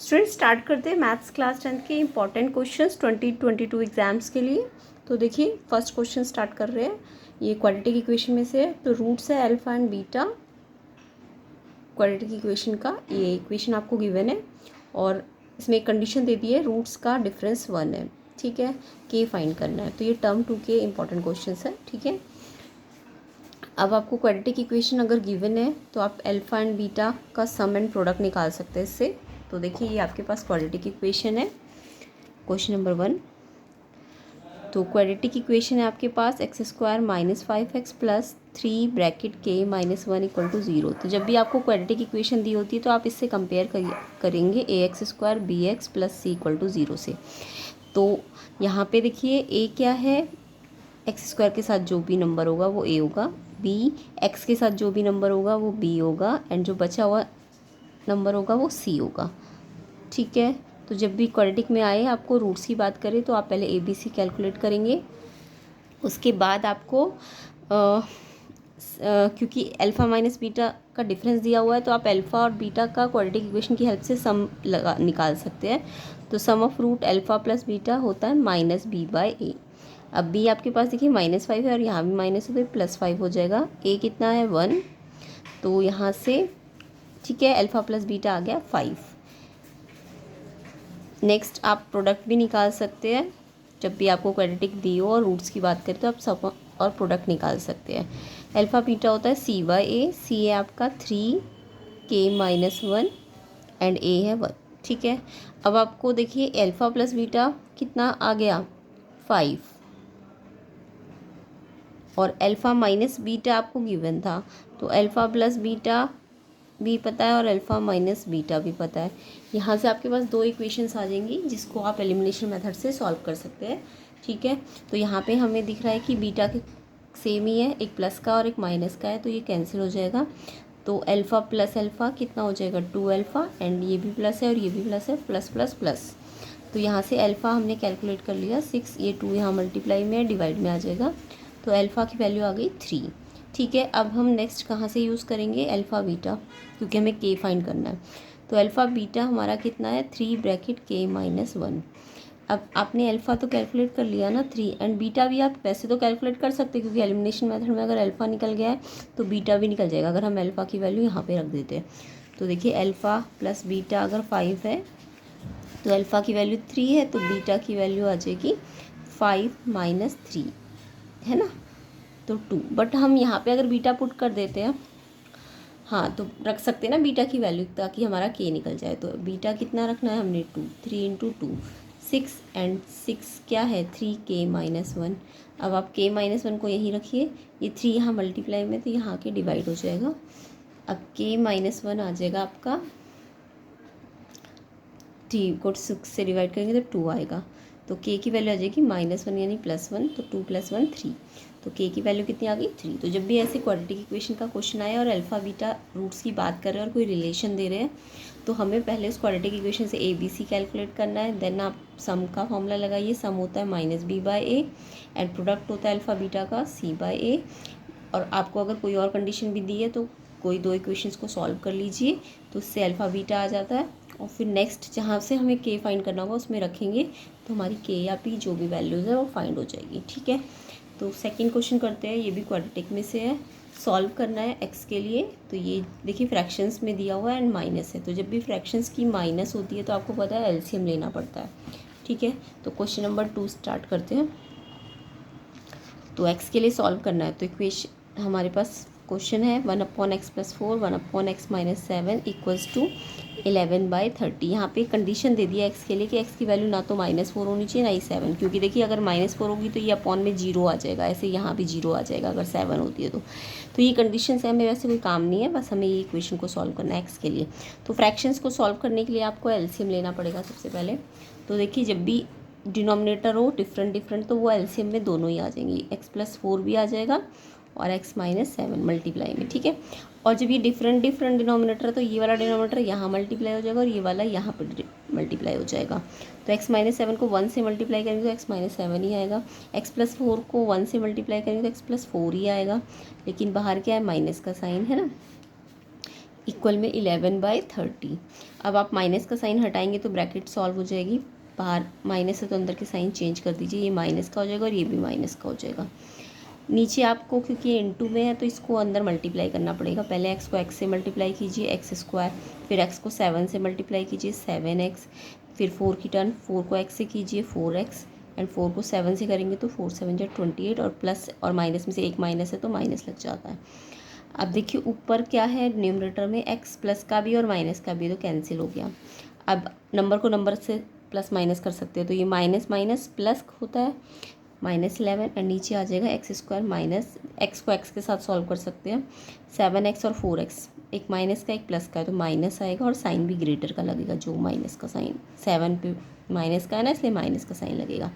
Student start करते हैं maths class 10 के इंपॉर्टेंट क्वेश्चंस 2022 एग्जाम्स के लिए। तो देखिए फर्स्ट क्वेश्चन स्टार्ट कर रहे हैं। ये क्वाड्रेटिक इक्वेशन में से है। तो रूट्स है alpha and beta quadratic equation का। ये इक्वेशन आपको गिवन है और इसमें एक कंडीशन दे दी है, रूट्स का डिफरेंस 1 है। ठीक है, के फाइंड करना है। तो ये टर्म 2 के इंपॉर्टेंट क्वेश्चन है। ठीक है, अब आपको क्वाड्रेटिक इक्वेशन अगर गिवन है तो आप अल्फा एंड बीटा का सम एंड प्रोडक्ट निकाल सकते हैं इससे। तो देखिए ये आपके पास क्वाड्रेटिक इक्वेशन है, क्वेश्चन नंबर 1। तो क्वाड्रेटिक इक्वेशन है आपके पास x square minus 5x plus 3 bracket के माइनस 1 इक्वल टू 0। तो जब भी आपको क्वाड्रेटिक इक्वेशन दी होती है तो आप इससे कंपेयर करेंगे a x square b x plus c equal to 0 से। तो यहाँ पे देखिए ए क्या है, एक्स स्क्वायर के साथ जो भी नंबर होगा वो ए होगा, बी एक्स के साथ जो भी नंबर होगा वो बी होगा, एंड जो बचा हुआ नंबर होगा वो सी होगा। ठीक है, तो जब भी क्वाड्रेटिक में आए आपको रूट्स की बात करें तो आप पहले ए बी सी कैलकुलेट करेंगे। उसके बाद आपको क्योंकि अल्फ़ा माइनस बीटा का डिफरेंस दिया हुआ है तो आप अल्फ़ा और बीटा का क्वाड्रेटिक इक्वेशन की हेल्प से सम निकाल सकते हैं। तो sum of root alpha plus beta होता है माइनस बी बाई ए। अब बी आपके पास देखिए -5 है और यहाँ भी माइनस है तो +5 हो जाएगा। ए कितना है 1, तो यहाँ से ठीक है अल्फ़ा प्लस बीटा आ गया 5। नेक्स्ट आप प्रोडक्ट भी निकाल सकते हैं। जब भी आपको क्वाड्रेटिक दी हो और रूट्स की बात करें तो आप सम और प्रोडक्ट निकाल सकते हैं। अल्फ़ा बीटा होता है सी बाई ए, सी है आपका 3k-1 एंड ए है 1। ठीक है, अब आपको देखिए अल्फ़ा प्लस बीटा कितना आ गया 5 और अल्फ़ा माइनस बीटा आपको गिवन था। तो अल्फ़ा प्लस बीटा भी पता है और अल्फ़ा माइनस बीटा भी पता है। यहाँ से आपके पास दो इक्वेशंस आ जाएंगी जिसको आप एलिमिनेशन मेथड से सॉल्व कर सकते हैं। ठीक है, तो यहाँ पे हमें दिख रहा है कि बीटा के सेम ही है, एक प्लस का और एक माइनस का है, तो ये कैंसिल हो जाएगा। तो अल्फ़ा प्लस अल्फ़ा कितना हो जाएगा 2 अल्फ़ा, एंड ये भी प्लस है और ये भी प्लस है, प्लस प्लस प्लस। तो यहाँ से अल्फ़ा हमने कैलकुलेट कर लिया 6, ये 2 यहाँ मल्टीप्लाई में डिवाइड में आ जाएगा। तो अल्फ़ा की वैल्यू आ गई 3। ठीक है, अब हम नेक्स्ट कहाँ से यूज़ करेंगे अल्फ़ा बीटा, क्योंकि हमें के फाइंड करना है। तो अल्फ़ा बीटा हमारा कितना है 3 ब्रैकेट k-1। अब आपने अल्फ़ा तो कैलकुलेट कर लिया ना 3, एंड बीटा भी आप वैसे तो कैलकुलेट कर सकते हैं क्योंकि एलिमिनेशन मेथड में अगर अल्फ़ा निकल गया है तो बीटा भी निकल जाएगा अगर हम अल्फ़ा की वैल्यू यहाँ पे रख देते हैं। तो देखिए अल्फ़ा प्लस बीटा अगर 5 है तो अल्फ़ा की वैल्यू 3 है, तो बीटा की वैल्यू आ जाएगी 5 - 3, है ना, तो 2। बट हम यहाँ पे अगर बीटा पुट कर देते हैं, हाँ तो रख सकते हैं ना बीटा की वैल्यू ताकि हमारा के निकल जाए। तो बीटा कितना रखना है हमने 2, 3 × 2 6, एंड 6 क्या है 3k-1। अब आप k-1 को यहीं रखिए, ये 3 यहाँ मल्टीप्लाई में तो यहाँ के डिवाइड हो जाएगा। अब k-1 आ जाएगा आपका 3 को 6 से डिवाइड करेंगे तो 2 आएगा। तो k की वैल्यू आ जाएगी -1 यानी +1, तो 2 + 1 3। तो k की वैल्यू कितनी आ गई 3। तो जब भी ऐसे क्वाड्रेटिक इक्वेशन का क्वेश्चन आए और अल्फ़ा बीटा रूट्स की बात कर रहे हैं और कोई रिलेशन दे रहे हैं तो हमें पहले उस क्वाड्रेटिक इक्वेशन से ए बी सी कैलकुलेट करना है। देन आप सम का फॉर्मूला लगाइए, सम होता है -b/a एंड प्रोडक्ट होता है अल्फ़ा बीटा का c/a। और आपको अगर कोई और कंडीशन भी दी है तो कोई दो इक्वेशंस को सॉल्व कर लीजिए, तो उससे अल्फ़ा बीटा आ जाता है। और फिर नेक्स्ट जहाँ से हमें के फाइंड करना होगा उसमें रखेंगे तो हमारी के या पी जो भी वैल्यूज़ है वो फाइंड हो जाएगी। ठीक है, तो सेकंड क्वेश्चन करते हैं, ये भी क्वाड्रेटिक में से है। सॉल्व करना है एक्स के लिए। तो ये देखिए फ्रैक्शंस में दिया हुआ है एंड माइनस है, तो जब भी फ्रैक्शंस की माइनस होती है तो आपको पता है एलसीएम लेना पड़ता है। ठीक है, तो क्वेश्चन नंबर 2 स्टार्ट करते हैं। तो एक्स के लिए सॉल्व करना है। तो इक्वेशन हमारे पास क्वेश्चन है 1/x + 4 1/x - 7 = 11/30। यहाँ पे कंडीशन दे दिया एक्स के लिए कि एक्स की वैल्यू ना तो -4 होनी चाहिए ना ही 7, क्योंकि देखिए अगर -4 होगी तो ये अपॉन में 0 आ जाएगा, ऐसे यहाँ भी 0 आ जाएगा अगर 7 होती है तो ये कंडीशन से हमें वैसे कोई काम नहीं है, बस हमें ये इक्वेशन को सॉल्व करना है एक्स के लिए। तो फ्रैक्शंस को सॉल्व करने के लिए आपको एलसीएम लेना पड़ेगा सबसे पहले। तो देखिए जब भी डिनोमिनेटर हो डिफरेंट तो वो एलसीएम में दोनों ही आ जाएंगी, x + 4 भी आ जाएगा और x - 7 मल्टीप्लाई में। ठीक है, और जब ये डिफरेंट डिनोमिनेटर है तो ये वाला डिनोमिनेटर यहाँ मल्टीप्लाई हो जाएगा और ये वाला यहाँ पर मल्टीप्लाई हो जाएगा। तो x - 7 को 1 से मल्टीप्लाई करेंगे तो x - 7 ही आएगा, x + 4 को 1 से मल्टीप्लाई करेंगे तो x + 4 ही आएगा, लेकिन बाहर क्या है माइनस का साइन है ना। इक्वल में 11/30। अब आप माइनस का साइन हटाएंगे तो ब्रैकेट सॉल्व हो जाएगी, बाहर माइनस है तो अंदर के साइन चेंज कर दीजिए, ये माइनस का हो जाएगा और ये भी माइनस का हो जाएगा। नीचे आपको क्योंकि इनटू में है तो इसको अंदर मल्टीप्लाई करना पड़ेगा। पहले एक्स को एक्स से मल्टीप्लाई कीजिए, एक्स स्क्वायर, फिर एक्स को 7 से मल्टीप्लाई कीजिए, 7x, फिर 4 की टर्न 4 को एक्स से कीजिए, 4x, एंड 4 को 7 से करेंगे तो 4 7 जा 28, और प्लस और माइनस में से एक माइनस है तो माइनस लग जाता है। अब देखिए ऊपर क्या है, न्यूमरेटर में एक्स प्लस का भी और माइनस का भी, तो कैंसिल हो गया। अब नंबर को नंबर से प्लस माइनस कर सकते हो, तो ये माइनस माइनस प्लस होता है, -11, और नीचे आ जाएगा एक्स स्क्वायर माइनस, एक्स को एक्स के साथ सॉल्व कर सकते हैं, 7x और 4x, एक माइनस का एक प्लस का है तो माइनस आएगा, और साइन भी ग्रेटर का लगेगा, जो माइनस का साइन 7 पे माइनस का है ना, इसलिए माइनस का साइन लगेगा।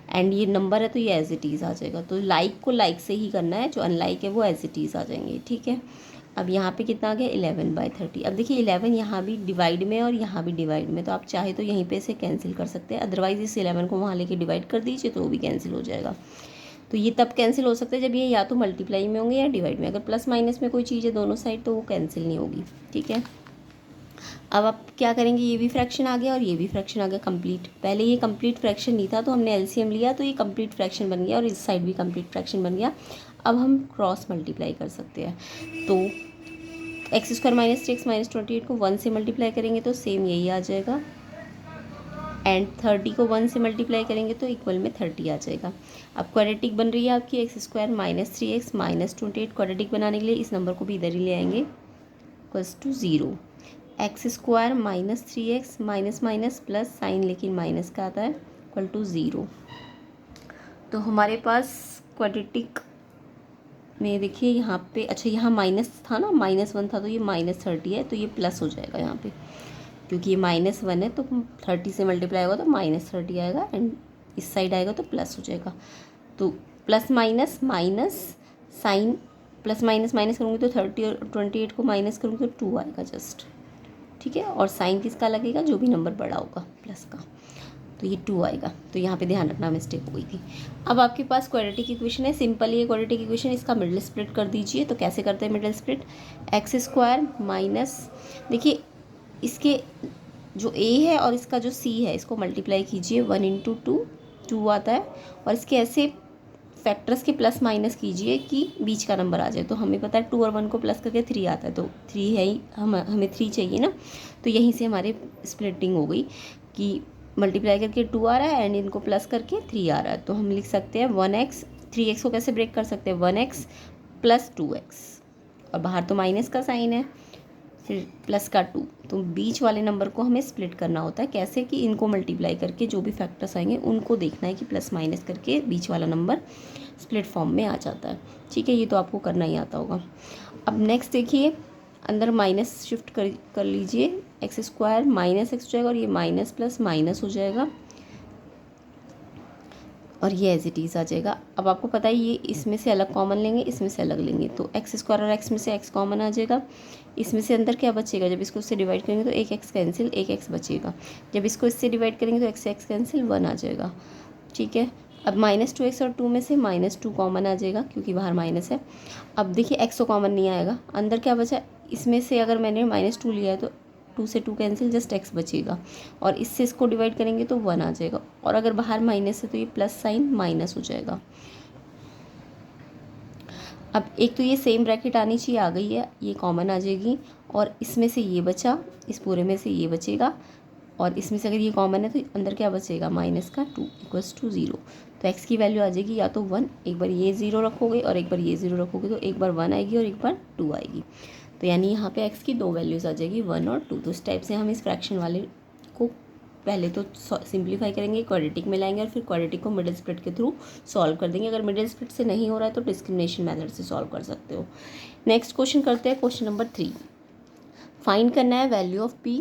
एंड ये नंबर है तो ये एज इट इज़ आ जाएगा। तो लाइक को लाइक से ही करना है, जो अनलाइक है वो एज इट इज़ आ जाएंगे, ठीक है। अब यहाँ पे कितना आ गया, 11/30। अब देखिए 11 यहाँ भी डिवाइड में और यहाँ भी डिवाइड में, तो आप चाहे तो यहीं पे से कैंसिल कर सकते हैं, अदरवाइज़ इस 11 को वहाँ लेके डिवाइड कर दीजिए तो वो भी कैंसिल हो जाएगा। तो ये तब कैंसिल हो सकता है जब ये या तो मल्टीप्लाई में होंगे या डिवाइड में। अगर प्लस माइनस में कोई चीज़ है दोनों साइड तो वो कैंसिल नहीं होगी, ठीक है। अब आप क्या करेंगे, ये भी फ्रैक्शन आ गया और ये भी फ्रैक्शन आ गया कंप्लीट। पहले ये कंप्लीट फ्रैक्शन नहीं था तो हमने एलसीएम लिया तो ये कंप्लीट फ्रैक्शन बन गया, और इस साइड भी कंप्लीट फ्रैक्शन बन गया। अब हम क्रॉस मल्टीप्लाई कर सकते हैं, तो x square minus 3x minus 28 को 1 से मल्टीप्लाई करेंगे तो सेम यही आ जाएगा, एंड 30 को 1 से मल्टीप्लाई करेंगे तो इक्वल में 30 आ जाएगा। अब क्वाड्रेटिक बन रही है आपकी x square minus 3x minus 28। Quadratic बनाने के लिए इस नंबर को भी इधर ही ले आएंगे, equals to 0। X square minus 3x minus minus plus sign लेकिन माइनस का आता है, इक्वल टू 0। तो हमारे पास क्वाड्रेटिक में देखिए यहाँ पे, अच्छा यहाँ माइनस था ना, -1 था तो ये -30 है, तो ये प्लस हो जाएगा यहाँ पे, क्योंकि ये -1 है तो 30 से मल्टीप्लाई होगा तो -30 आएगा, एंड इस साइड आएगा तो प्लस हो जाएगा। तो plus minus minus sign, plus minus minus करूँगी तो 30 और 28 को माइनस करूँगी तो 2 आएगा जस्ट, ठीक है। और साइन किसका लगेगा, जो भी नंबर बड़ा होगा प्लस का, तो ये 2 आएगा। तो यहाँ पे ध्यान रखना मिस्टेक हो गई थी। अब आपके पास क्वाड्रेटिक इक्वेशन है, सिंपल ये क्वाड्रेटिक इक्वेशन, इसका मिडिल स्प्लिट कर दीजिए। तो कैसे करते हैं middle split, x square minus, देखिए इसके जो a है और इसका जो c है इसको मल्टीप्लाई कीजिए, 1 इंटू 2 2 आता है, और इसके ऐसे फैक्टर्स के प्लस माइनस कीजिए कि बीच का नंबर आ जाए। तो हमें पता है 2 और 1 को प्लस करके 3 आता है, तो 3 है ही, हमें 3 चाहिए ना, तो यहीं से हमारे स्प्लिटिंग हो गई कि मल्टीप्लाई करके 2 आ रहा है एंड इनको प्लस करके 3 आ रहा है। तो हम लिख सकते हैं 1x, 3x को कैसे ब्रेक कर सकते हैं, 1x प्लस 2x, और बाहर तो माइनस का साइन है, फिर प्लस का 2, तो बीच वाले नंबर को हमें स्प्लिट करना होता है। कैसे कि इनको मल्टीप्लाई करके जो भी फैक्टर्स आएंगे उनको देखना है कि प्लस माइनस करके बीच वाला नंबर स्प्लिट फॉर्म में आ जाता है, ठीक है। ये तो आपको करना ही आता होगा। अब नेक्स्ट देखिए, अंदर माइनस शिफ्ट कर लीजिए, एक्स स्क्वायर माइनस एक्स हो जाएगा और ये माइनस प्लस माइनस हो जाएगा, और ये एज इट इज़ आ जाएगा। अब आपको पता है ये इसमें से अलग कॉमन लेंगे, इसमें से अलग लेंगे, तो एक्स स्क्वायर और एक्स में से एक्स कॉमन आ जाएगा। इसमें से अंदर क्या बचेगा, जब इसको इससे डिवाइड करेंगे तो एक एक्स कैंसिल, एक एक्स बचेगा। जब इसको इससे डिवाइड करेंगे तो एक्स से एक्स कैंसिल, 1 आ जाएगा, ठीक है। अब -2x और 2 में से -2 कॉमन आ जाएगा क्योंकि बाहर माइनस है। अब देखिए एक्स तो कॉमन नहीं आएगा, अंदर क्या बचा, इसमें से अगर मैंने -2 लिया है तो 2 से 2 कैंसिल, जस्ट x बचेगा, और इससे इसको डिवाइड करेंगे तो 1 आ जाएगा, और अगर बाहर माइनस है तो ये प्लस साइन माइनस हो जाएगा। अब एक तो ये सेम ब्रैकेट आनी चाहिए, आ गई है, ये कॉमन आ जाएगी, और इसमें से ये बचा, इस पूरे में से ये बचेगा, और इसमें से अगर ये कॉमन है तो अंदर क्या बचेगा, माइनस का 2 इक्वल्स टू 0। तो x की वैल्यू आ जाएगी या तो 1, एक बार ये 0 रखोगे और एक बार ये 0 रखोगे तो एक बार 1 आएगी और एक बार 2 आएगी। तो यानी यहाँ पे x की 2 वैल्यूज़ आ जाएगी, 1 और 2। तो इस टाइप से हम इस फ्रैक्शन वाले को पहले तो सिंप्लीफाई करेंगे, क्वाड्रेटिक में लाएंगे, और फिर क्वाड्रेटिक को मिडिल स्प्लिट के थ्रू सॉल्व कर देंगे। अगर मिडिल स्प्लिट से नहीं हो रहा है तो डिस्क्रिमिनेशन मेथड से सॉल्व कर सकते हो। नेक्स्ट क्वेश्चन करते हैं, क्वेश्चन नंबर 3। फाइंड करना है value of p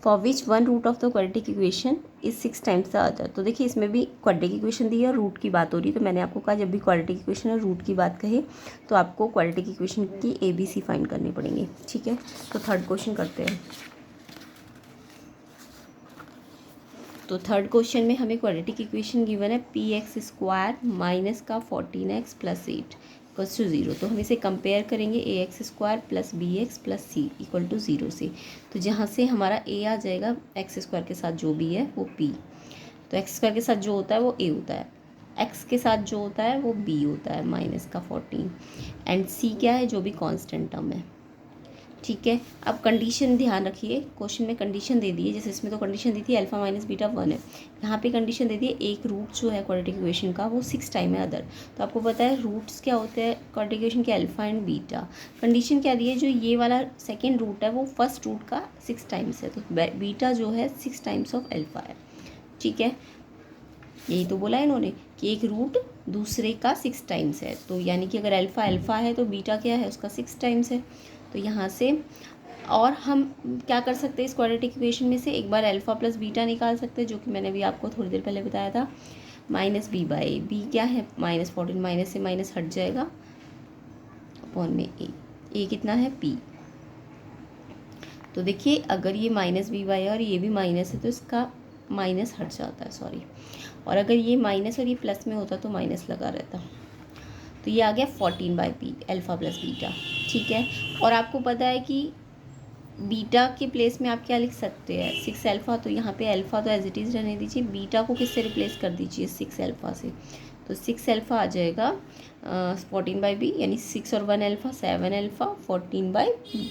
for which 1 root of the quadratic equation is 6 times the other. तो देखिए इसमें भी क्वाड्रेटिक इक्वेशन दी है और रूट की बात हो रही है, तो मैंने आपको कहा जब भी क्वाड्रेटिक इक्वेशन और रूट की बात कहे तो आपको क्वाड्रेटिक इक्वेशन की ABC फाइंड करनी पड़ेंगी, ठीक है। तो थर्ड क्वेश्चन करते हैं। तो थर्ड क्वेश्चन में हमें क्वाड्रेटिक इक्वेशन गिवन है px स्क्वायर माइनस का 14x प्लस 8 इक्वल्स टू 0। तो हम इसे कंपेयर करेंगे a x square plus b x plus c equal to 0 से। तो जहाँ से हमारा ए आ जाएगा एक्स स्क्वायर के साथ जो भी है वो पी, तो एक्स स्क्वायर के साथ जो होता है वो ए होता है, एक्स के साथ जो होता है वो बी होता है माइनस का 14, एंड सी क्या है, जो भी कांस्टेंट टर्म है। ठीक है, अब कंडीशन ध्यान रखिए, क्वेश्चन में कंडीशन दे दी है, जैसे इसमें तो कंडीशन दी थी अल्फा माइनस बीटा 1 है, यहाँ पे कंडीशन दे दी है एक रूट जो है क्वाड्रेटिक इक्वेशन का वो 6 टाइम है अदर। तो आपको पता है रूट्स क्या होते हैं क्वाड्रेटिक इक्वेशन के, अल्फा एंड बीटा। कंडीशन क्या दी है, जो ये वाला सेकेंड रूट है वो फर्स्ट रूट का 6 टाइम्स है, तो बीटा जो है 6 टाइम्स ऑफ अल्फा है। ठीक है, यही तो बोला है इन्होंने कि एक रूट दूसरे का 6 टाइम्स है, तो यानी कि अगर अल्फ़ा अल्फ़ा है तो बीटा क्या है, उसका 6 टाइम्स है। तो यहाँ से और हम क्या कर सकते हैं इस क्वाड्रेटिक इक्वेशन में से, एक बार अल्फ़ा प्लस बीटा निकाल सकते हैं, जो कि मैंने अभी आपको थोड़ी देर पहले बताया था। माइनस बी बाई बी क्या है -14, माइनस से माइनस हट जाएगा अपॉन में ए कितना है पी। तो देखिए अगर ये माइनस बी बाई और ये भी माइनस है तो इसका माइनस हट जाता है, सॉरी, और अगर ये माइनस और ये प्लस में होता तो माइनस लगा रहता। तो ये आ गया 14 by P alpha plus beta. ठीक है, और आपको पता है कि बीटा के प्लेस में आप क्या लिख सकते हैं 6 अल्फ़ा, तो यहाँ पे अल्फ़ा तो एज इट इज़ रहने दीजिए, बीटा को किससे रिप्लेस कर दीजिए 6 अल्फ़ा से। तो 6 अल्फ़ा आ जाएगा 14 बाई बी, यानी 6 और 1 अल्फ़ा 7 अल्फ़ा 14 बाई बी।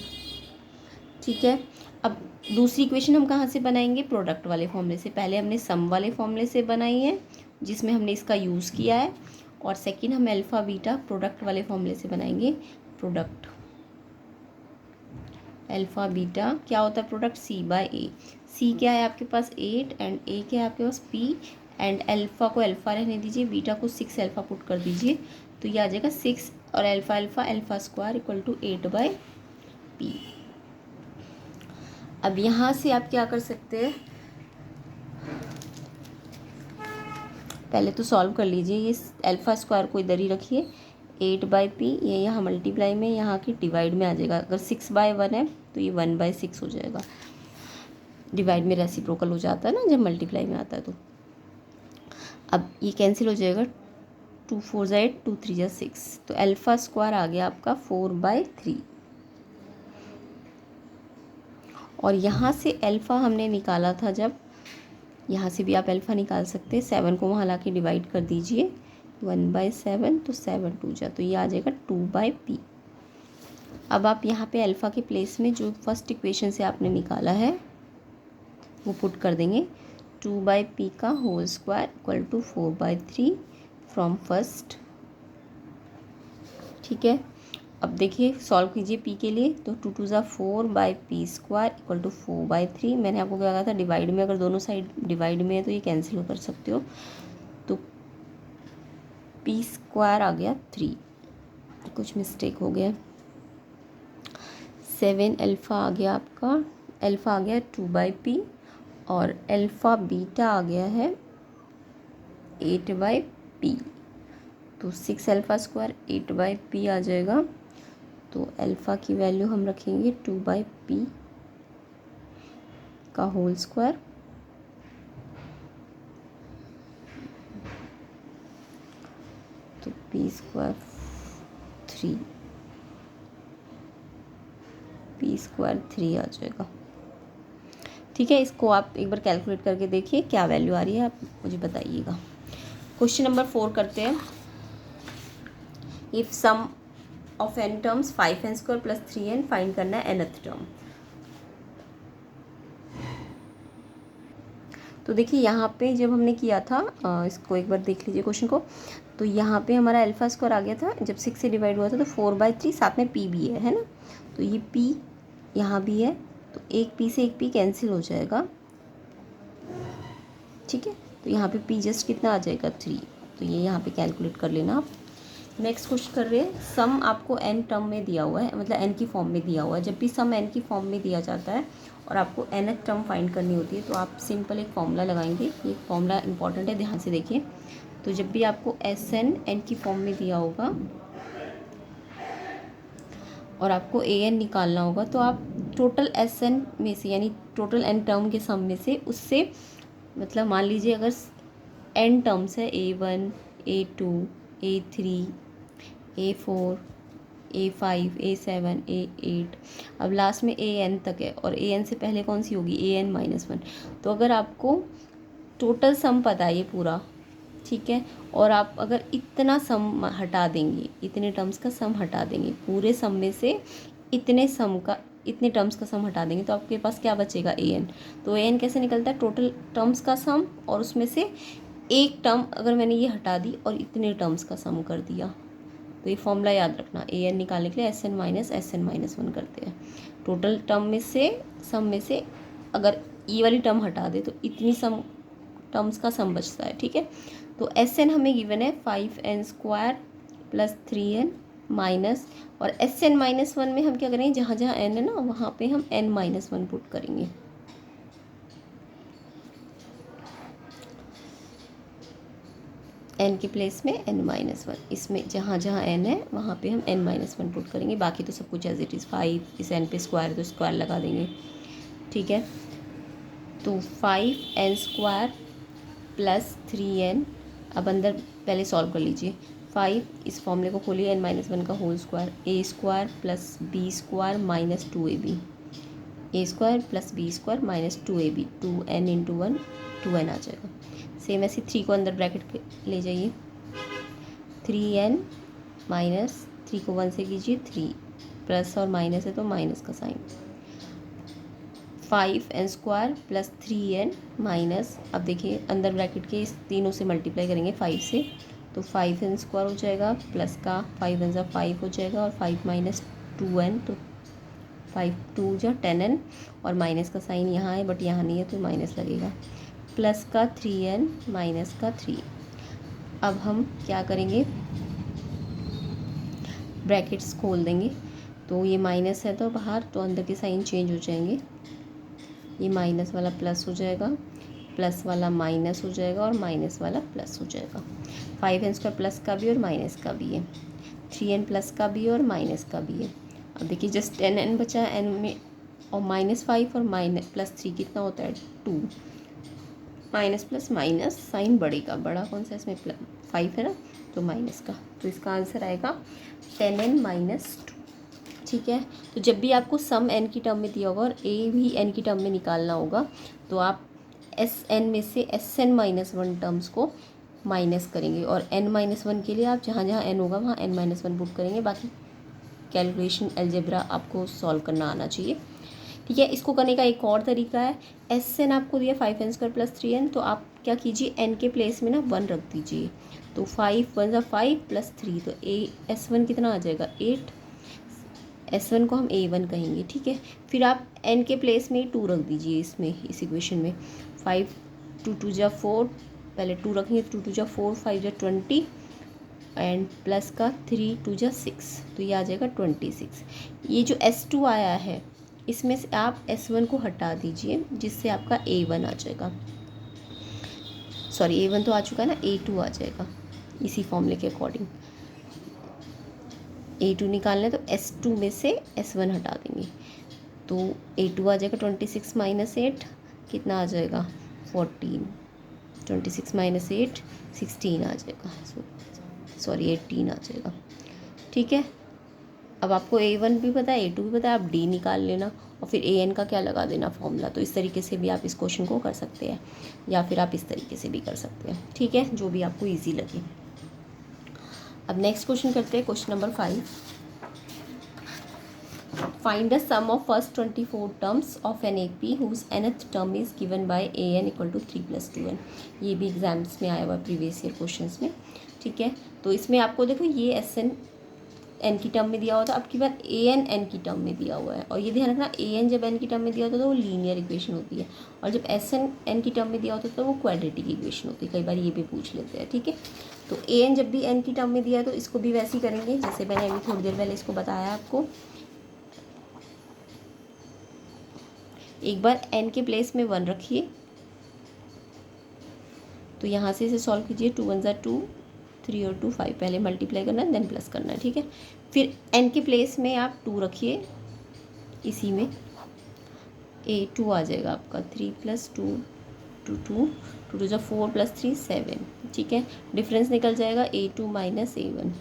ठीक है, अब दूसरी इक्वेशन हम कहाँ से बनाएंगे, प्रोडक्ट वाले फॉर्मूले से। पहले हमने सम वाले फॉर्मूले से बनाई है जिसमें हमने इसका यूज़ किया है, और सेकंड हम अल्फ़ा बीटा प्रोडक्ट वाले फॉर्मूले से बनाएंगे। प्रोडक्ट अल्फ़ा बीटा क्या होता है, प्रोडक्ट सी बाय ए। सी क्या है आपके पास 8 एंड ए क्या है आपके पास पी, एंड अल्फ़ा को अल्फ़ा रहने दीजिए, बीटा को 6 अल्फ़ा पुट कर दीजिए, तो ये आ जाएगा 6 और alpha alpha alpha square equal to 8 by p. अब यहाँ से आप क्या कर सकते हैं, पहले तो सॉल्व कर लीजिए, ये अल्फ़ा स्क्वायर को इधर ही रखिए, 8 बाई पी ये यहाँ मल्टीप्लाई में यहाँ की डिवाइड में आ जाएगा। अगर 6 बाई 1 है तो ये 1 बाई 6 हो जाएगा, डिवाइड में रेसिप्रोकल हो जाता है ना जब मल्टीप्लाई में आता है। तो अब ये कैंसिल हो जाएगा, 2 4 ज़ा 8 2 3 ज़ा 6, तो अल्फ़ा स्क्वायर आ गया आपका 4 बाई 3। और यहाँ से अल्फ़ा हमने निकाला था जब, यहाँ से भी आप अल्फ़ा निकाल सकते हैं, 7 को वहाँ ला के डिवाइड कर दीजिए, 1/7 तो 7 2 जा, तो ये आ जाएगा 2 बाई पी। अब आप यहाँ पे अल्फ़ा के प्लेस में जो फर्स्ट इक्वेशन से आपने निकाला है वो पुट कर देंगे, 2 बाई पी का whole square equal to 4 by 3 from first. ठीक है, अब देखिए सॉल्व कीजिए पी के लिए, तो 2 2 ज़ा 4 by p square equal to 4 by 3। मैंने आपको क्या कहा था, डिवाइड में, अगर दोनों साइड डिवाइड में है तो ये कैंसिल कर सकते हो, तो पी स्क्वायर आ गया 3, कुछ मिस्टेक हो गया, 7 अल्फ़ा आ गया आपका, अल्फ़ा आ गया 2 बाई पी, और अल्फ़ा बीटा आ गया है 8 बाई पी, तो 6 अल्फ़ा स्क्वायर 8 बाई पी आ जाएगा। तो अल्फ़ा की वैल्यू हम रखेंगे 2 बाई पी का होल स्क्वायर, तो पी स्क्वायर 3 आ जाएगा। ठीक है, इसको आप एक बार कैलकुलेट करके देखिए क्या वैल्यू आ रही है, आप मुझे बताइएगा। क्वेश्चन नंबर 4 करते हैं। If sum of n terms 5n square plus 3n, find करना है nth टर्म। तो देखिए यहाँ पे जब हमने किया था, इसको एक बार देख लीजिए क्वेश्चन को, तो यहाँ पे हमारा अल्फ़ा स्क्वायर आ गया था, जब 6 से डिवाइड हुआ था तो 4 बाई 3, साथ में p भी है ना, तो ये p यहाँ भी है, तो एक p से एक p कैंसिल हो जाएगा। ठीक है, तो यहाँ पे p जस्ट कितना आ जाएगा 3, तो ये यहाँ पे कैलकुलेट कर लेना आप। नेक्स्ट क्वेश्चन कर रहे हैं, सम आपको n टर्म में दिया हुआ है, मतलब n की फॉर्म में दिया हुआ है। जब भी सम n की फॉर्म में दिया जाता है और आपको nth टर्म फाइंड करनी होती है तो आप सिंपल एक फॉर्मूला लगाएंगे। ये फॉर्मूला इंपॉर्टेंट है, ध्यान से देखिए। तो जब भी आपको Sn n की फॉर्म में दिया होगा और आपको An निकालना होगा, तो आप टोटल Sn में से, यानी टोटल n टर्म के सम में से, उससे मतलब मान लीजिए अगर n टर्म्स है A1 A2 A3 A4, A5, A7, A8, अब लास्ट में AN तक है और AN से पहले कौन सी होगी, AN-1। तो अगर आपको टोटल सम पता है ये पूरा, ठीक है, और आप अगर इतना सम हटा देंगे, इतने टर्म्स का सम हटा देंगे, पूरे सम में से इतने टर्म्स का सम हटा देंगे, तो आपके पास क्या बचेगा, AN। तो AN कैसे निकलता है, टोटल टर्म्स का सम और उसमें से एक टर्म अगर मैंने ये हटा दी और इतने टर्म्स का सम कर दिया। तो ये फॉर्मूला याद रखना, AN निकालने के लिए SN-1 करते हैं। टोटल टर्म में से सम में से अगर ये वाली टर्म हटा दे तो इतनी टर्म्स का सम बचता है, ठीक है। तो SN हमें गिवन है 5n² + 3n माइनस, और SN-1 में हम क्या करेंगे, जहाँ जहाँ n है ना वहाँ पे हम n-1 पुट करेंगे। n के प्लेस में n-1, इसमें जहाँ जहाँ n है वहाँ पे हम n-1 पुट करेंगे, बाकी तो सब कुछ एज इट इज़। 5 इस n पे स्क्वायर तो स्क्वायर लगा देंगे, ठीक है। तो 5n² + 3n, अब अंदर पहले सॉल्व कर लीजिए। 5 इस फॉर्मूले को खोलिए, n-1 का whole square, a² + b² - 2ab, a² + b² - 2ab, 2n × 1 2n आ जाएगा। सेम ऐसे 3 को अंदर ब्रैकेट ले जाइए, 3n माइनस 3 को 1 से कीजिए 3, प्लस और माइनस है तो माइनस का साइन, 5n² + 3n माइनस, अब देखिए अंदर ब्रैकेट के इस तीनों से मल्टीप्लाई करेंगे 5 से, तो 5n² हो जाएगा, प्लस का 5 1 5 हो जाएगा, और 5 माइनस 2n, तो 5 2 जा 10n, और माइनस का साइन यहाँ है बट यहाँ नहीं है तो माइनस लगेगा, प्लस का 3n माइनस का 3। अब हम क्या करेंगे, ब्रैकेट्स खोल देंगे, तो ये माइनस है तो बाहर, तो अंदर के साइन चेंज हो जाएंगे, ये माइनस वाला प्लस हो जाएगा, प्लस वाला माइनस हो जाएगा, और माइनस वाला प्लस हो जाएगा। 5n² प्लस का भी और माइनस का भी है, 3n प्लस का भी और माइनस का भी है। अब देखिए जस्ट 10n बचा, n में और -5 और +3 कितना होता है 2, माइनस प्लस माइनस साइन बढ़ेगा, बड़ा कौन सा इसमें 5 है ना, तो माइनस का, तो इसका आंसर आएगा 10n - 2, ठीक है। तो जब भी आपको सम n की टर्म में दिया होगा और a भी n की टर्म में निकालना होगा, तो आप SN में से SN-1 टर्म्स को माइनस करेंगे, और n-1 के लिए आप जहाँ जहाँ n होगा वहाँ n-1 पुट करेंगे। बाकी कैलकुलेशन अलजेब्रा आपको सॉल्व करना आना चाहिए, ठीक है। इसको करने का एक और तरीका है, SN आपको दिया 5n² + 3n, तो आप क्या कीजिए, n के प्लेस में ना 1 रख दीजिए, तो 5 1 5 + 3, तो S1 कितना आ जाएगा 8, S1 को हम A1 कहेंगे, ठीक है। फिर आप n के प्लेस में 2 रख दीजिए, इसमें इस इक्वेशन में 5 2 2 जा 4, पहले 2 रखेंगे, 2 2 जा 4 5 जा 20, एंड प्लस का 3 2 जा 6, तो ये आ जाएगा 26। ये जो S2 आया है इसमें से आप S1 को हटा दीजिए, जिससे आपका A1 आ जाएगा, सॉरी A1 तो आ चुका है ना, A2 आ जाएगा इसी फॉर्मूले के अकॉर्डिंग। A2 निकालना है तो S2 में से S1 हटा देंगे, तो A2 आ जाएगा 26 - 8, कितना आ जाएगा 14, 26 - 8 16 आ जाएगा, सॉरी 18 आ जाएगा, ठीक है। अब आपको A1 भी पता है, A2 भी पता है, आप D निकाल लेना और फिर AN का क्या लगा देना फॉर्मूला। तो इस तरीके से भी आप इस क्वेश्चन को कर सकते हैं, या फिर आप इस तरीके से भी कर सकते हैं, ठीक है, जो भी आपको ईजी लगे। अब नेक्स्ट क्वेश्चन करते हैं, question number 5। Find the sum of first 24 terms of an AP whose nth term is given by AN = 3 + 2n। ये भी एग्जाम्स में आया हुआ प्रीवियस ईयर क्वेश्चंस में, ठीक है। तो इसमें आपको देखो ये SN n की टर्म में दिया हुआ था, अब की बार AN n की टर्म में दिया हुआ है, और ये ध्यान रखना AN जब n की टर्म में दिया होता है तो वो लीनियर इक्वेशन होती है, और जब SN n की टर्म में दिया होता है तो वो क्वाड्रेटिक इक्वेशन होती है। कई बार ये भी पूछ लेते हैं, ठीक है। तो AN जब भी n की टर्म में दिया है तो इसको भी वैसे ही करेंगे जैसे मैंने अभी थोड़ी देर पहले इसको बताया आपको। एक बार n के प्लेस में 1 रखिए, तो यहाँ से इसे सॉल्व कीजिए, 2 1 = 2, 3 और 2 5, पहले मल्टीप्लाई करना है देन प्लस करना है, ठीक है। फिर n के प्लेस में आप 2 रखिए, इसी में A2 आ जाएगा आपका 3 + 2 2 2 2 2 = 4 + 3 7, ठीक है। डिफरेंस निकल जाएगा A2 - A1,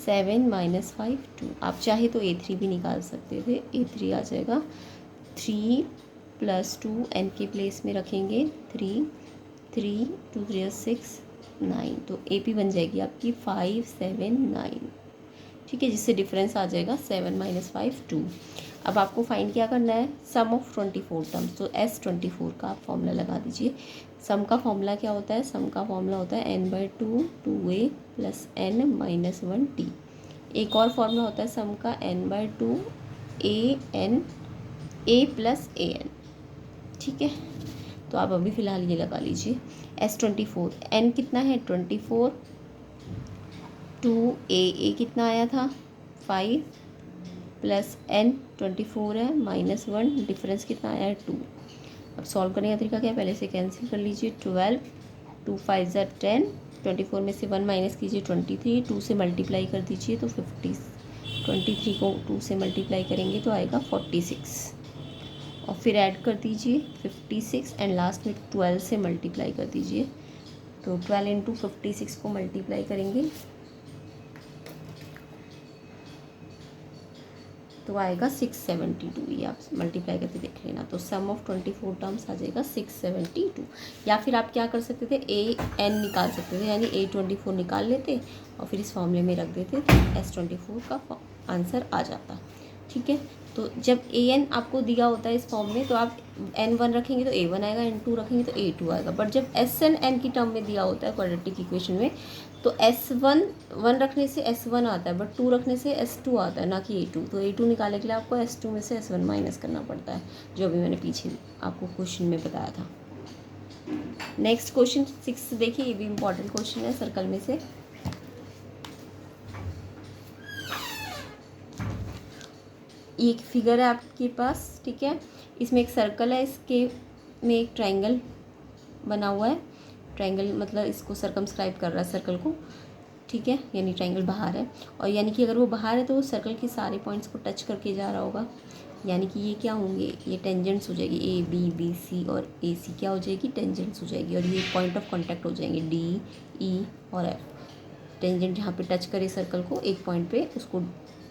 7 माइनस 5 2। आप चाहे तो A3 भी निकाल सकते थे, A3 आ जाएगा 3 + 2 n के प्लेस में रखेंगे 3 3 2 3 6 9, तो AP बन जाएगी आपकी 5 7 9, ठीक है, जिससे डिफरेंस आ जाएगा 7 माइनस 5 2। अब आपको फाइंड क्या करना है, सम ऑफ 24 टर्म्स, तो S24 का आप फॉर्मूला लगा दीजिए। सम का फॉर्मूला क्या होता है, सम का फॉर्मूला होता है n/2 2a + n - 1t। एक और फॉर्मूला होता है सम का n/2 a + an, ठीक है। तो आप अभी फ़िलहाल ये लगा लीजिए S24, n कितना है 24, 2a कितना आया था 5 + n 24 है -1, डिफरेंस कितना आया है 2। अब सॉल्व करने का तरीका क्या है, पहले से कैंसिल कर लीजिए 12, 2 5 ज़ा 10, 24 में से 1 माइनस कीजिए 23, 2 से मल्टीप्लाई कर दीजिए तो 50, 23 को 2 से मल्टीप्लाई करेंगे तो आएगा 46, और फिर ऐड कर दीजिए 56 एंड लास्ट में 12 से मल्टीप्लाई कर दीजिए, तो 12 × 56 को मल्टीप्लाई करेंगे तो आएगा 672। ये आप मल्टीप्लाई करके देख लेना, तो सम ऑफ 24 टर्म्स आ जाएगा 672। या फिर आप क्या कर सकते थे, an निकाल सकते थे, यानी A24 निकाल लेते और फिर इस फॉर्मूले में रख देते तो S24 का आंसर आ जाता, ठीक है। तो जब an आपको दिया होता है इस फॉर्म में तो आप n1 रखेंगे तो a1 आएगा, n2 रखेंगे तो a2 आएगा, बट जब s एंड n की टर्म में दिया होता है क्वाड्रेटिक इक्वेशन में तो S1 1 रखने से S1 आता है, बट 2 रखने से S2 आता है, ना कि A2। तो A2 निकालने के लिए आपको S2 में से S1 माइनस करना पड़ता है, जो अभी मैंने पीछे आपको क्वेश्चन में बताया था। नेक्स्ट क्वेश्चन 6 देखिए, ये भी इम्पॉर्टेंट क्वेश्चन है सर्कल में से। ये एक फिगर है आपके पास, ठीक है, इसमें एक सर्कल है, इसके में एक ट्रायंगल बना हुआ है, ट्रायंगल मतलब इसको सर्कमस्क्राइब कर रहा है सर्कल को, ठीक है, यानी ट्रायंगल बाहर है, और यानी कि अगर वो बाहर है तो वो सर्कल के सारे पॉइंट्स को टच करके जा रहा होगा, यानी कि ये क्या होंगे, ये टेंजेंट्स हो जाएगी, ए बी बी सी और ए सी क्या हो जाएगी, टेंजेंट्स हो जाएगी, और ये पॉइंट ऑफ कॉन्टैक्ट हो जाएंगे डी ई और एफ। टेंजेंट जहाँ पे टच करे सर्कल को एक पॉइंट पे, उसको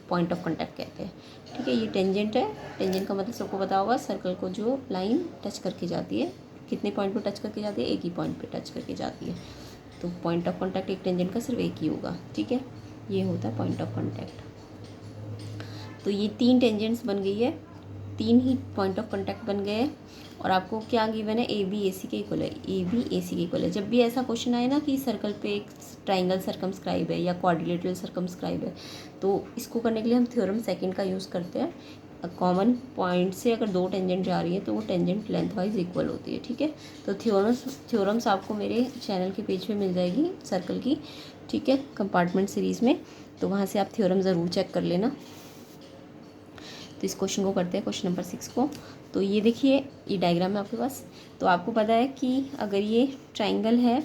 पॉइंट ऑफ कॉन्टैक्ट कहते हैं, ठीक है। ये टेंजेंट है, टेंजेंट का मतलब सबको पता होगा, सर्कल को जो लाइन टच करके जाती है, कितने पॉइंट पे टच करके जाती है, एक ही पॉइंट पे टच करके जाती है, तो पॉइंट ऑफ कॉन्टैक्ट एक टेंजेंट का सिर्फ एक ही होगा, ठीक है, ये होता है पॉइंट ऑफ कॉन्टैक्ट। तो ये 3 टेंजेंट्स बन गई है, 3 ही पॉइंट ऑफ कॉन्टैक्ट बन गए हैं, और आपको क्या गिवन है, ए बी ए सी के इक्वल है, ए बी ए सी के इक्वल है। जब भी ऐसा क्वेश्चन आए ना कि सर्कल पे एक ट्राइंगल सर्कमस्क्राइब है या क्वाड्रिलेटरल सर्कमस्क्राइब है, तो इसको करने के लिए हम थ्योरम सेकंड का यूज़ करते हैं। कॉमन पॉइंट से अगर 2 टेंजेंट जा रही है तो वो टेंजेंट लेंथ वाइज इक्वल होती है, ठीक है। तो थ्योरम्स आपको मेरे चैनल के पेज पे मिल जाएगी सर्कल की, ठीक है, कंपार्टमेंट सीरीज़ में, तो वहाँ से आप थ्योरम ज़रूर चेक कर लेना। तो इस क्वेश्चन को करते हैं, क्वेश्चन नंबर 6 को। तो ये देखिए, ये डायग्राम है आपके पास, तो आपको पता है कि अगर ये ट्राइंगल है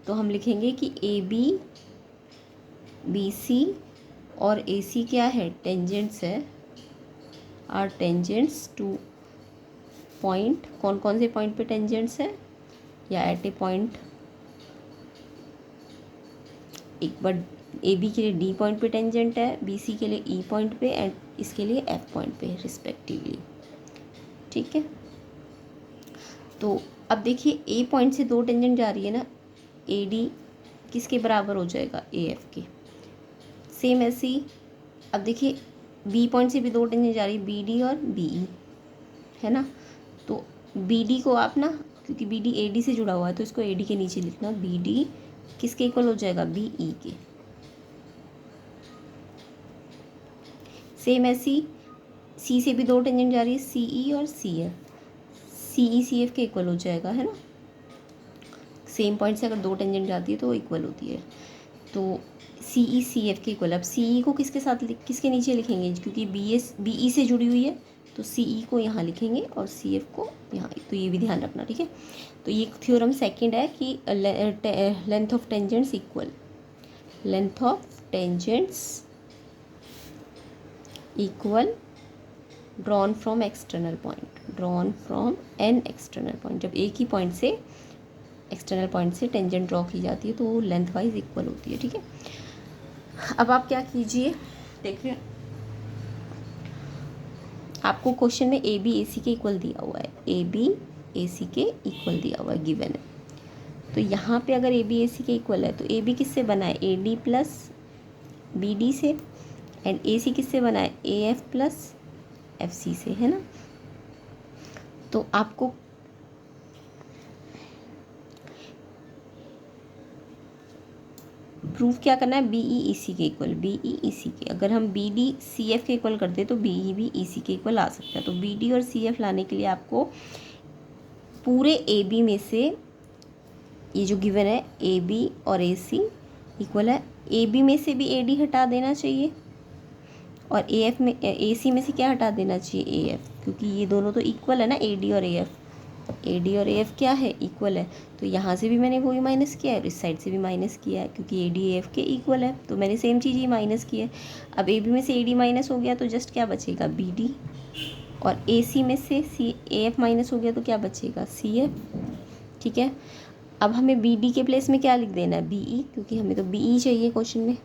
तो हम लिखेंगे कि ए बी बी सी और ए सी क्या है, टेंजेंट्स है, आर टेंजेंट्स टू पॉइंट। कौन कौन से पॉइंट पे टेंजेंट्स है, या एट ए पॉइंट, एक बार ए बी के लिए डी पॉइंट पे टेंजेंट है, बी सी के लिए ई पॉइंट पे, एंड इसके लिए एफ पॉइंट पे रिस्पेक्टिवली, ठीक है। तो अब देखिए, ए पॉइंट से 2 टेंजेंट जा रही है ना, ए डी किसके बराबर हो जाएगा, ए एफ के। सेम ऐसे ही अब देखिए, बी पॉइंट से भी 2 टेंजेंट जा रही है, बी डी और बी ई, है ना। तो बी डी को आप ना, क्योंकि बी डी ए डी से जुड़ा हुआ है तो इसको ए डी के नीचे लिखना, बी डी किसके इक्वल हो जाएगा, बी ई के। सेम ऐसी सी से भी 2 टेंजेंट जा रही है, सी ई और सी एफ, सी ई सी एफ के इक्वल हो जाएगा, है ना। सेम पॉइंट से अगर 2 टेंजेंट जाती है तो वो इक्वल होती है, तो सी ई सी एफ के इक्वल। अब सी ई को किसके साथ किसके नीचे लिखेंगे, क्योंकि बी ई से जुड़ी हुई है तो सी ई को यहाँ लिखेंगे और सी एफ को यहाँ, तो ये भी ध्यान रखना, ठीक है। तो ये थ्योरम सेकंड है कि length of tangents equal, length of tangents equal drawn from external point, drawn from an external point. जब एक ही पॉइंट से, एक्सटर्नल पॉइंट से टेंजेंट ड्रॉ की जाती है तो वो लेंथ वाइज इक्वल होती है, ठीक है। अब आप क्या कीजिए, देखिए आपको क्वेश्चन में ए बी ए सी के इक्वल दिया हुआ है, ए बी ए सी के इक्वल दिया हुआ है, गिवन है। तो यहाँ पे अगर ए बी ए सी के इक्वल है तो ए बी किससे बना है, A D plus B D से, एंड ए सी किससे बना है, A F plus F C से, है ना। तो आपको प्रूफ क्या करना है, बी ई ई सी के इक्वल, बी ई ई सी के। अगर हम बी डी सी एफ के इक्वल कर दे तो बी ई भी ई सी के इक्वल आ सकता है। तो बी डी और सी एफ लाने के लिए आपको पूरे ए बी में से ये जो गिवन है ए बी और ए सी इक्वल है, ए बी में से भी ए डी हटा देना चाहिए और ए एफ में ए सी में से क्या हटा देना चाहिए, ए एफ, क्योंकि ये दोनों तो इक्वल है ना, ए डी और ए एफ। ए डी और ए एफ क्या है, इक्वल है। तो यहाँ से भी मैंने वही माइनस किया है और इस साइड से भी माइनस किया है, क्योंकि ए डी ए एफ के इक्वल है, तो मैंने सेम चीज़ ही माइनस की है। अब ए बी में से ए डी माइनस हो गया तो जस्ट क्या बचेगा, बी डी, और ए सी में से सी ए एफ माइनस हो गया तो क्या बचेगा, सी एफ। ठीक है, अब हमें बी डी के प्लेस में क्या लिख देना है, बी ई, क्योंकि हमें तो बी ई चाहिए क्वेश्चन में,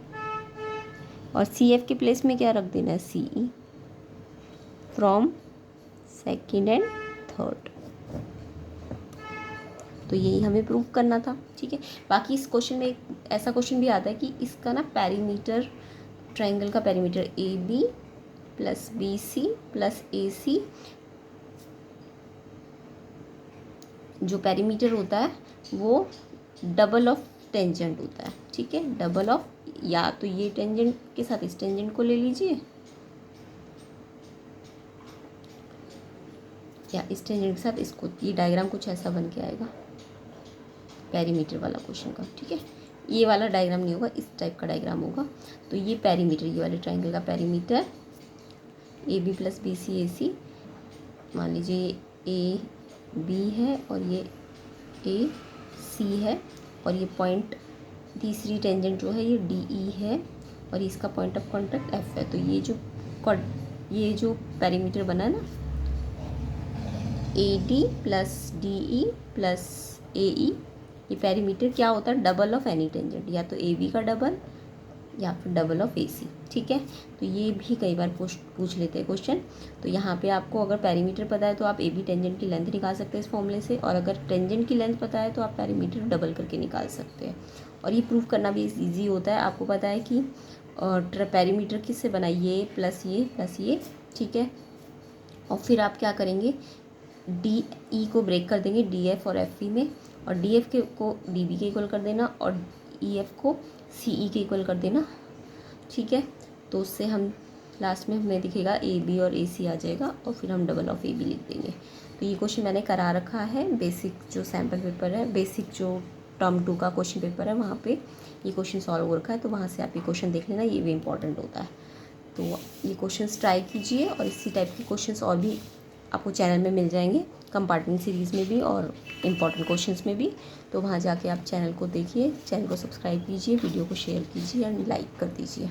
और सी एफ के प्लेस में क्या रख देना है, सी ई, फ्रॉम सेकेंड एंड थर्ड। तो यही हमें प्रूव करना था। ठीक है, बाकी इस क्वेश्चन में एक ऐसा क्वेश्चन भी आता है कि इसका ना पेरीमीटर, ट्रायंगल का perimeter a b plus b c plus a c, जो पेरीमीटर होता है वो डबल ऑफ टेंजेंट होता है। ठीक है, डबल ऑफ, या तो ये टेंजेंट के साथ इस टेंजेंट को ले लीजिए, या इस टेंजेंट के साथ इसको। ये डायग्राम कुछ ऐसा बन के आएगा पेरीमीटर वाला क्वेश्चन का। ठीक है, ये वाला डायग्राम नहीं होगा, इस टाइप का डायग्राम होगा। तो ये पेरीमीटर, ये वाले ट्रायंगल का perimeter a b plus b c a c, मान लीजिए ए बी है और ये ए सी है, और ये पॉइंट तीसरी टेंजेंट जो है ये डी ई है, और इसका पॉइंट ऑफ कॉन्टैक्ट एफ है। तो ये जो पेरीमीटर बना है ना, a D plus d e plus a e, ये पेरीमीटर क्या होता है, डबल ऑफ एनी टेंजेंट, या तो ए बी का डबल या फिर डबल ऑफ ए सी। ठीक है, तो ये भी कई बार पूछ लेते हैं क्वेश्चन। तो यहाँ पे आपको अगर पेरीमीटर पता है तो आप ए बी टेंजेंट की लेंथ निकाल सकते हैं इस फॉर्मूले से, और अगर टेंजेंट की लेंथ पता है तो आप पेरीमीटर डबल करके निकाल सकते हैं। और ये प्रूफ करना भी ईजी होता है। आपको पता है कि पेरीमीटर किससे बना, ये प्लस ये प्लस ये। ठीक है, और फिर आप क्या करेंगे, डी ई को ब्रेक कर देंगे डी एफ और एफ ई में, और डी एफ को डी बी के इक्वल कर देना, और ई एफ को सी ई के इक्वल कर देना। ठीक है, तो उससे हम लास्ट में हमें दिखेगा ए बी और ए सी आ जाएगा, और फिर हम डबल ऑफ ए बी लिख देंगे। तो ये क्वेश्चन मैंने करा रखा है, बेसिक जो सैम्पल पेपर है, बेसिक जो टर्म 2 का क्वेश्चन पेपर है, वहाँ पे ये क्वेश्चन सॉल्व हो रखा है। तो वहाँ से आप ये क्वेश्चन देख लेना, ये भी इंपॉर्टेंट होता है। तो ये क्वेश्चन ट्राई कीजिए, और इसी टाइप के क्वेश्चन और भी आपको चैनल में मिल जाएंगे, कंपार्टमेंट सीरीज़ में भी और इम्पॉर्टेंट क्वेश्चंस में भी। तो वहाँ जाके आप चैनल को देखिए, चैनल को सब्सक्राइब कीजिए, वीडियो को शेयर कीजिए एंड लाइक कर दीजिए।